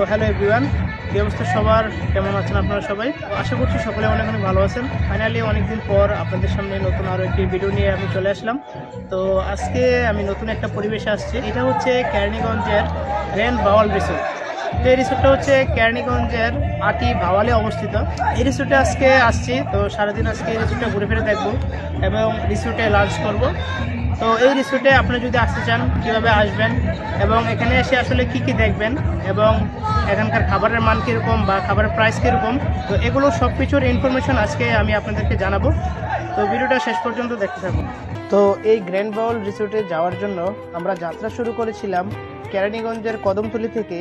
Hello everyone, কি অবস্থা সবার? কেমন আছেন আপনারা সবাই? আশা করছি সকলে অনেক অনেক ভালো আছেন। ফাইনালি অনেকদিন পর আপনাদের সামনে নতুন আরও একটি ভিডিও নিয়ে আমি চলে আসলাম। তো আজকে আমি নতুন একটা পরিবেশে আসছি। এটা হচ্ছে কেরানীগঞ্জের গ্র্যান্ড বাওয়াল রিসোর্ট। তো এই রিসোর্টটা হচ্ছে কেরানীগঞ্জের আটি ভাওয়ালে অবস্থিত। এই রিসোর্টে আজকে আসছি, তো সারাদিন আজকে এই রিসোর্টটা ঘুরে ফিরে দেখবো এবং রিসোর্টে লাঞ্চ করব। তো এই রিসোর্টে আপনারা যদি আসতে চান কীভাবে আসবেন এবং এখানে এসে আসলে কি কি দেখবেন এবং এখানকার খাবারের মান কীরকম বা খাবারের প্রাইস কীরকম, তো এগুলো সব কিছুর ইনফরমেশন আজকে আমি আপনাদেরকে জানাবো। তো ভিডিওটা শেষ পর্যন্ত দেখতে থাকুন। তো এই গ্র্যান্ড বাওয়াল রিসোর্টে যাওয়ার জন্য আমরা যাত্রা শুরু করেছিলাম কেরানীগঞ্জের কদমতলী থেকে।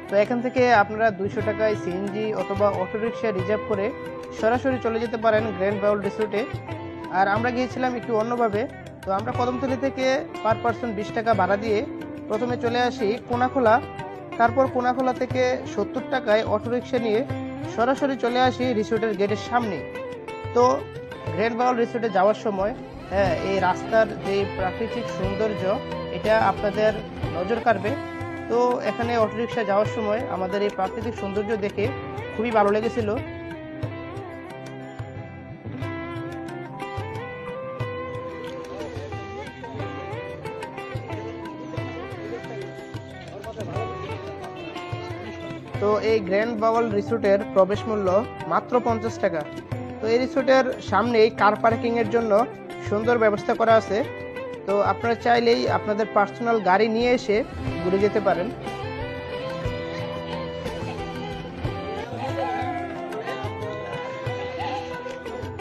তো এখান থেকে আপনারা 200 টাকায় সিএনজি অথবা অটোরিকশা রিজার্ভ করে সরাসরি চলে যেতে পারেন গ্র্যান্ড বাওয়াল রিসোর্টে। আর আমরা গিয়েছিলাম একটু অন্যভাবে। তো আমরা কদমতলী থেকে পার পারসন 20 টাকা ভাড়া দিয়ে প্রথমে চলে আসি কোনাখোলা। তারপর কোনাখোলা থেকে 70 টাকায় অটোরিকশা নিয়ে সরাসরি চলে আসি রিসোর্টের গেটের সামনে। তো গ্র্যান্ড বাওয়াল রিসোর্টে যাওয়ার সময় এই রাস্তার যে প্রাকৃতিক সৌন্দর্য এটা আপনাদের নজর কাড়বে। তো এখানে অটোরিকশা যাওয়ার সময় আমাদের এই প্রাকৃতিক সৌন্দর্য দেখে খুবই ভালো লেগেছিল। তো এই গ্র্যান্ড বাওয়াল রিসোর্টের প্রবেশ মূল্য মাত্র 50 টাকা। তো এই রিসোর্টের সামনেই কার পার্কিংয়ের জন্য সুন্দর ব্যবস্থা করা আছে। তো আপনারা চাইলেই আপনাদের পার্সোনাল গাড়ি নিয়ে এসে ঘুরে যেতে পারেন।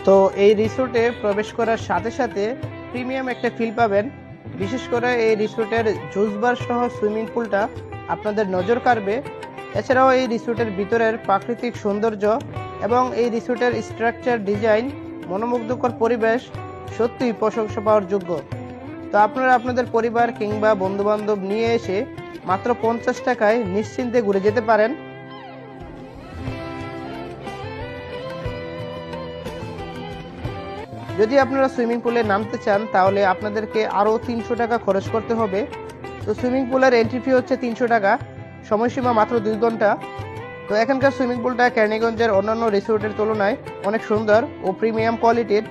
তো এই রিসোর্টে প্রবেশ করার সাথে সাথে প্রিমিয়াম একটা ফিল পাবেন। বিশেষ করে এই রিসোর্টের জুস বার সহ সুইমিং পুলটা আপনাদের নজর কাড়বে। এছাড়াও এই রিসোর্টের ভিতরের প্রাকৃতিক সৌন্দর্য এবং এই রিসোর্টের স্ট্রাকচার ডিজাইন, মনোমুগ্ধকর পরিবেশ সত্যিই প্রশংসা পাওয়ার যোগ্য। তো আপনারা আপনাদের পরিবার কিংবা বন্ধুবান্ধব নিয়ে এসে মাত্র 50 টাকায় নিশ্চিন্তে ঘুরে যেতে পারেন। যদি আপনারা সুইমিং পুলে নামতে চান তাহলে আপনাদেরকে আরও 300 টাকা খরচ করতে হবে। তো সুইমিং পুলের এন্ট্রি ফি হচ্ছে 300 টাকা, সময়সীমা মাত্র 2 ঘন্টা। তো এখানকার সুইমিং পুলটা কেরানীগঞ্জের অন্যান্য রিসোর্টের তুলনায় অনেক সুন্দর ও প্রিমিয়াম কোয়ালিটির।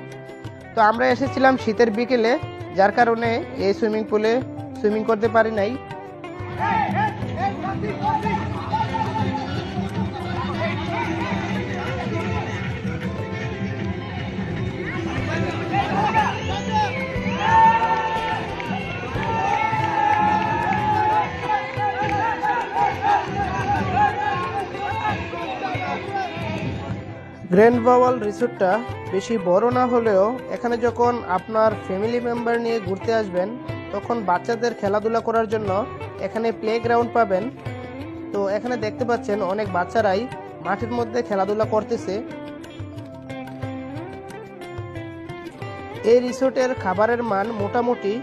তো আমরা এসেছিলাম শীতের বিকেলে, যার কারণে এই সুইমিং পুলে সুইমিং করতে পারি নাই। গ্র্যান্ড বাওয়াল রিসোর্টটা বেশি বড় না হলেও এখানে যখন আপনার ফ্যামিলি মেম্বার নিয়ে ঘুরতে আসবেন তখন বাচ্চাদের খেলাধুলা করার জন্য এখানে প্লেগ্রাউন্ড পাবেন। তো এখানে দেখতে পাচ্ছেন অনেক বাচ্চারাই মাঠের মধ্যে খেলাধুলা করতেছে। এই রিসোর্টের খাবারের মান মোটামুটি,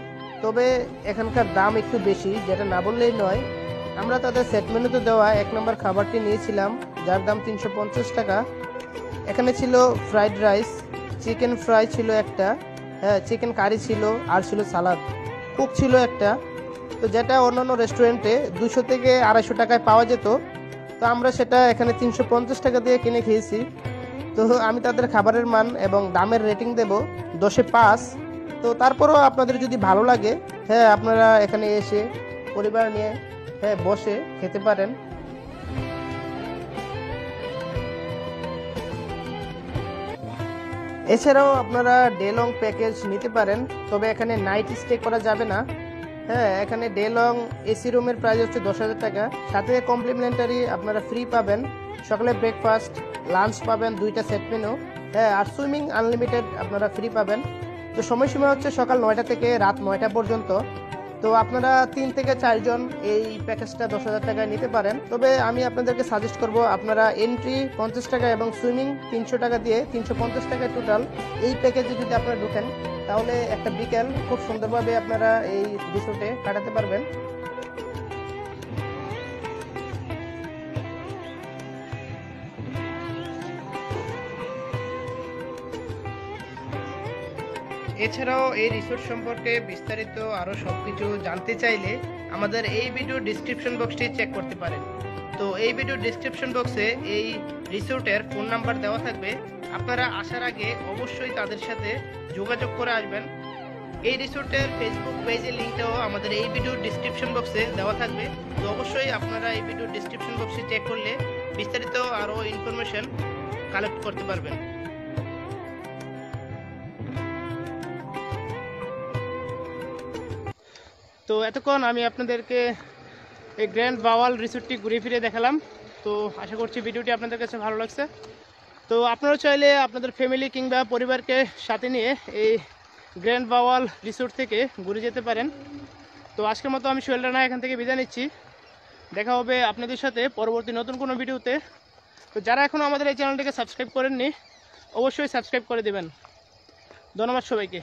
তবে এখানকার দাম একটু বেশি, যেটা না বললেই নয়। আমরা তাদের সেট মেনুতে দেওয়া 1 নম্বর খাবারটি নিয়েছিলাম, যার দাম 350 টাকা। এখানে ছিল ফ্রাইড রাইস, চিকেন ফ্রাই ছিল একটা, চিকেন কারি ছিল, আর ছিল সালাদ, কুক ছিল একটা। তো যেটা অন্যান্য রেস্টুরেন্টে 200 থেকে 250 টাকায় পাওয়া যেত, তো আমরা সেটা এখানে 350 টাকা দিয়ে কিনে খেয়েছি। তো আমি তাদের খাবারের মান এবং দামের রেটিং দেব 10-এ 5। তো তারপরও আপনাদের যদি ভালো লাগে, আপনারা এখানে এসে পরিবার নিয়ে বসে খেতে পারেন। এছাড়াও আপনারা ডে লং প্যাকেজ নিতে পারেন, তবে এখানে নাইট স্টে করা যাবে না। এখানে ডে লং এসি রুমের প্রাইস হচ্ছে 10,000 টাকা। সাথে কমপ্লিমেন্টারি আপনারা ফ্রি পাবেন, সকালে ব্রেকফাস্ট, লাঞ্চ পাবেন 2টা সেট মেনু, আর সুইমিং আনলিমিটেড আপনারা ফ্রি পাবেন। তো সময়সীমা হচ্ছে সকাল 9টা থেকে রাত 9টা পর্যন্ত। তো আপনারা 3 থেকে 4 জন এই প্যাকেজটা 10,000 টাকায় নিতে পারেন। তবে আমি আপনাদেরকে সাজেস্ট করব আপনারা এন্ট্রি 50 টাকা এবং সুইমিং 300 টাকা দিয়ে 350 টাকায় টোটাল এই প্যাকেজে যদি আপনারা ঢোকেন তাহলে একটা বিকেল খুব সুন্দরভাবে আপনারা এই রিসোর্টে কাটাতে পারবেন। এছাড়াও এই রিসোর্ট সম্পর্কে বিস্তারিত আরও সবকিছু জানতে চাইলে আমাদের এই ভিডিও ডিসক্রিপশন বক্সটি চেক করতে পারেন। তো এই ভিডিও ডেসক্রিপশন বক্সে এই রিসোর্টের ফোন নাম্বার দেওয়া থাকবে। আপনারা আসার আগে অবশ্যই তাদের সাথে যোগাযোগ করে আসবেন। এই রিসোর্টের ফেসবুক পেজের লিঙ্কটাও আমাদের এই ভিডিও ডেসক্রিপশন বক্সে দেওয়া থাকবে। তো অবশ্যই আপনারা এই ভিডিও ডেসক্রিপশন বক্সে চেক করলে বিস্তারিত আরও ইনফরমেশন কালেক্ট করতে পারবেন। তো এতক্ষণ আমি আপনাদেরকে এই গ্র্যান্ড বাওয়াল রিসোর্টটি ঘুরে ফিরে দেখালাম। তো আশা করছি ভিডিওটি আপনাদের কাছে ভালো লাগছে। তো আপনারা চাইলে আপনাদের ফ্যামিলি কিংবা পরিবারকে সাথে নিয়ে এই গ্র্যান্ড বাওয়াল রিসোর্ট থেকে ঘুরে যেতে পারেন। তো আজকের মতো আমি সোহেল রানা এখান থেকে বিদায় নিচ্ছি। দেখা হবে আপনাদের সাথে পরবর্তী নতুন কোনো ভিডিওতে। তো যারা এখনও আমাদের এই চ্যানেলটিকে সাবস্ক্রাইব করেননি অবশ্যই সাবস্ক্রাইব করে দেবেন। ধন্যবাদ সবাইকে।